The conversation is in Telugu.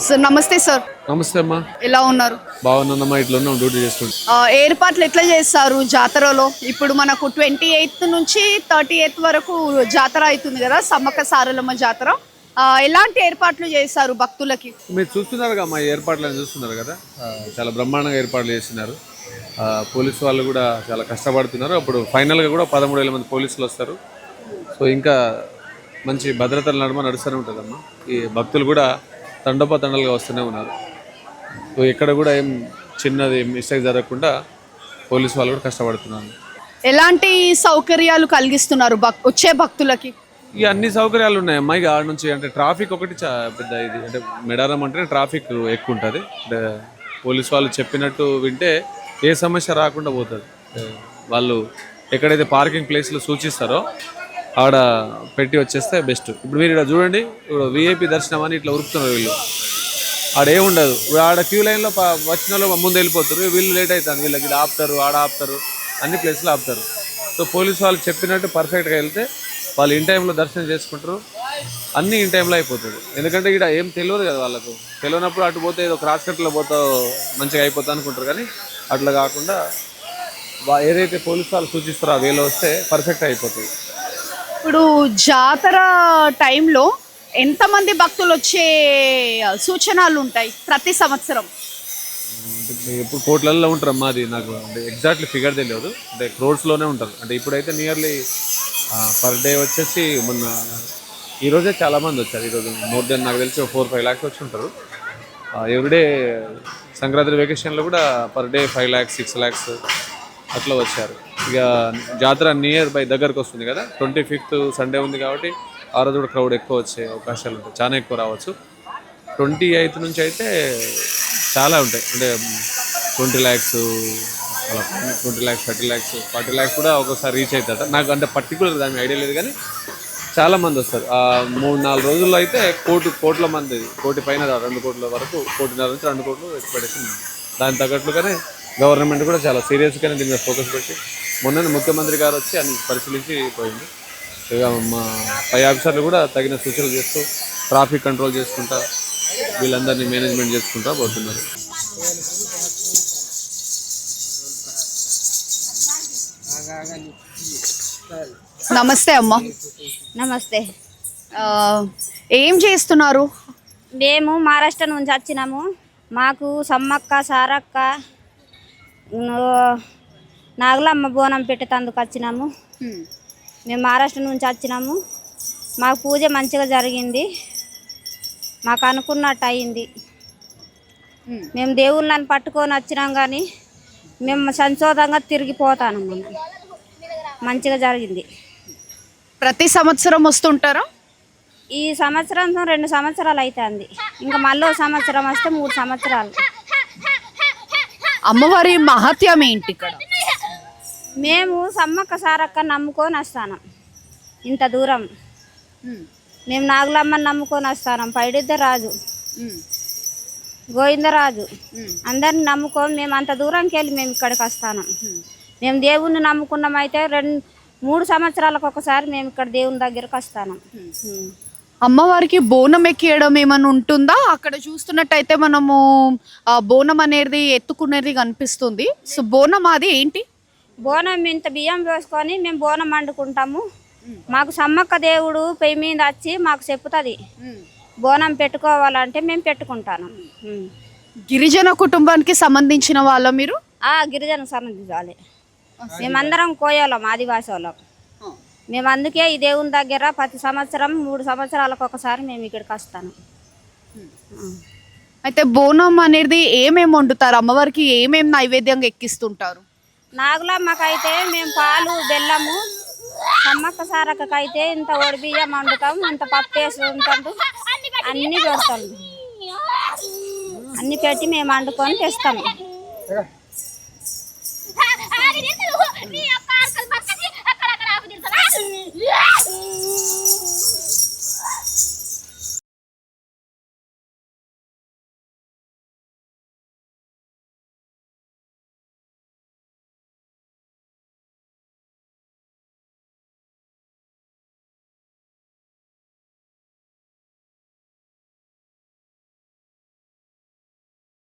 సార్ నమస్తే సార్. నమస్తే అమ్మా. ఎలా ఉన్నారు? బాగున్నానమ్మా. ఇట్లా ఉన్నాం, డ్యూటీ చేసుకుంటాం. ఏర్పాట్లు ఎట్లా చేస్తారు జాతరలో? ఇప్పుడు మనకు 28th నుంచి 30th వరకు జాతర అవుతుంది కదా, సమ్మక్క సారలమ్మ జాతర. ఎలాంటి ఏర్పాట్లు చేస్తారు భక్తులకి? మీరు చూస్తున్నారు మా ఏర్పాట్లను చూస్తున్నారు కదా, చాలా బ్రహ్మాండంగా ఏర్పాట్లు చేస్తున్నారు. పోలీసు వాళ్ళు కూడా చాలా కష్టపడుతున్నారు. అప్పుడు ఫైనల్గా కూడా 13,000 మంది పోలీసులు వస్తారు. సో ఇంకా మంచి భద్రతల నడుమ నడుస్తూనే ఉంటుందమ్మా. ఈ భక్తులు కూడా తండోపతండాలుగా వస్తూనే ఉన్నారు. సో ఇక్కడ కూడా ఏం చిన్నది మిస్టేక్ జరగకుండా పోలీసు వాళ్ళు కూడా కష్టపడుతున్నారు. ఎలాంటి సౌకర్యాలు కలిగిస్తున్నారు వచ్చే భక్తులకి? ఇక అన్ని సౌకర్యాలు ఉన్నాయమ్మా. ఇక ఆడ నుంచి అంటే ట్రాఫిక్ ఒకటి పెద్ద ఇది, అంటే మెడారం అంటే ట్రాఫిక్ ఎక్కువ ఉంటుంది. అంటే పోలీసు వాళ్ళు చెప్పినట్టు వింటే ఏ సమస్య రాకుండా పోతుంది. వాళ్ళు ఎక్కడైతే పార్కింగ్ ప్లేస్లు సూచిస్తారో ఆడ పెట్టి వచ్చేస్తే బెస్ట్. ఇప్పుడు మీరు ఇక్కడ చూడండి, ఇప్పుడు విఐపి దర్శనం అని ఇట్లా ఉరుకుతున్నారు వీళ్ళు. ఆడ ఏముండదు. ఆడ క్యూ లైన్లో వచ్చిన వాళ్ళు ముందు వెళ్ళిపోతారు. వీళ్ళు లేట్ అవుతుంది, వీళ్ళకి ఇది ఆపుతారు, ఆడ ఆపుతారు, అన్ని ప్లేస్లో ఆపుతారు. సో పోలీసు వాళ్ళు చెప్పినట్టు పర్ఫెక్ట్గా వెళ్తే వాళ్ళు ఇన్ టైంలో దర్శనం చేసుకుంటారు. అన్నీ ఇన్ టైంలో అయిపోతుంది. ఎందుకంటే ఇక్కడ ఏం తెలియదు కదా వాళ్ళకు. తెలియనప్పుడు అటు పోతే ఏదో క్రాస్ కట్లో పోతా మంచిగా అయిపోతా అనుకుంటారు. కానీ అట్లా కాకుండా ఏదైతే పోలీసు వాళ్ళు సూచిస్తారో ఆ వేలో వస్తే పర్ఫెక్ట్ అయిపోతుంది. ఇప్పుడు జాతర టైంలో ఎంతమంది భక్తులు వచ్చే సూచనలు ఉంటాయి ప్రతి సంవత్సరం? ఎప్పుడు కోట్లలో ఉంటారమ్మా. అది నాకు అంటే ఎగ్జాక్ట్లీ ఫిగర్ తెలియదు. అంటే క్రోడ్స్లోనే ఉంటారు. అంటే ఇప్పుడైతే నియర్లీ పర్ డే వచ్చేసి మొన్న ఈరోజే చాలామంది వచ్చారు. ఈరోజు మోర్ దెన్ నాకు తెలిసి 4-5 lakhs వచ్చి ఉంటారు. ఎవ్రీడే సంక్రాంతి వెకేషన్లో కూడా పర్ డే 5 lakhs 6 lakhs అట్లా వచ్చారు. ఇక జాతర నియర్ బై దగ్గరకు వస్తుంది కదా, 25th సండే ఉంది కాబట్టి ఆ రోజు కూడా క్రౌడ్ ఎక్కువ వచ్చే అవకాశాలు ఉంటాయి. చాలా ఎక్కువ రావచ్చు. 28th నుంచి అయితే చాలా ఉంటాయి. అంటే 20 lakhs అలా 20 lakhs 30 lakhs 40 lakhs కూడా ఒక్కోసారి రీచ్ అవుతారట. నాకు అంటే పర్టికులర్ దాని ఐడియా లేదు. కానీ చాలామంది వస్తారు. 3-4 రోజుల్లో అయితే కోట్ల మంది, 1 కోటి పైన 2 కోట్ల వరకు, 1.5 కోటి నుంచి 2 కోట్లు ఎక్స్పెక్టేషన్ ఉంది. దాని తగ్గట్లుగానే గవర్నమెంట్ కూడా చాలా సీరియస్గానే దీని మీద ఫోకస్ పెట్టి మొన్న ముఖ్యమంత్రి గారు వచ్చి అన్ని పరిశీలించి పోయింది. ఇక మా పై ఆఫీసర్లు కూడా తగిన సూచనలు చేస్తూ ట్రాఫిక్ కంట్రోల్ చేసుకుంటా వీళ్ళందరినీ మేనేజ్మెంట్ చేసుకుంటా పోతున్నారు. నమస్తే అమ్మ. నమస్తే. ఏం చేస్తున్నారు? మేము మహారాష్ట్ర నుంచి వచ్చినాము. మాకు సమ్మక్క సారక్క నాగులమ్మ బోనం పెట్టేందుకు వచ్చినాము. మేము మహారాష్ట్ర నుంచి వచ్చినాము. మాకు పూజ మంచిగా జరిగింది. మాకు అనుకున్నట్టు అయింది. మేము దేవుళ్ళని పట్టుకొని వచ్చినాం, కానీ మేము సంశోధంగా తిరిగిపోతాను. మంచిగా జరిగింది. ప్రతి సంవత్సరం వస్తుంటారా? ఈ సంవత్సరం 2 సంవత్సరాలు అవుతుంది. ఇంకా మళ్ళీ సంవత్సరం వస్తే 3 సంవత్సరాలు. అమ్మవారి మహత్యం ఏంటి ఇక్కడ? మేము సమ్మక్క సారక్క నమ్ముకొని వస్తాను. ఇంత దూరం మేము నాగులమ్మని నమ్ముకొని వస్తాను. పైడిద్దరాజు, గోవిందరాజు అందరిని నమ్ముకొని మేము అంత దూరంకి వెళ్ళి మేము ఇక్కడికి వస్తాను. మేము దేవుణ్ణి నమ్ముకున్నామైతే 2-3 సంవత్సరాలకు ఒకసారి మేము ఇక్కడ దేవుని దగ్గరకు వస్తాను. అమ్మవారికి బోనం ఎక్కియడం ఏమైనా ఉంటుందా? అక్కడ చూస్తున్నట్టయితే మనము బోనం అనేది ఎత్తుకునేది కనిపిస్తుంది. సో బోనం అది ఏంటి? బోనం ఇంత బియ్యం వేసుకొని మేము బోనం వండుకుంటాము. మాకు సమ్మక్క దేవుడు పొయ్యి మీద వచ్చి మాకు చెప్తుంది బోనం పెట్టుకోవాలంటే మేము పెట్టుకుంటాను. గిరిజన కుటుంబానికి సంబంధించిన వాళ్ళ మీరు? గిరిజనకు సంబంధించాలి. మేమందరం కోయాలం, ఆదివాసి వాళ్ళం. మేము అందుకే ఈ దేవుని దగ్గర ప్రతి సంవత్సరం 3 సంవత్సరాలకు ఒకసారి మేము ఇక్కడికి వస్తాను. అయితే బోనం అనేది ఏమేమి వండుతారు? అమ్మవారికి ఏమేమి నైవేద్యంగా ఎక్కిస్తుంటారు? నాగులమ్మకైతే మేము పాలు బెల్లము, సమ్మక్క సారక్కకైతే ఇంత ఒడి బియ్యం వండుతాం, ఇంత పప్పు వేసి ఉంటాము, అన్నీ పెడతాము. అన్నీ పెట్టి మేము వండుకొని తెస్తాము.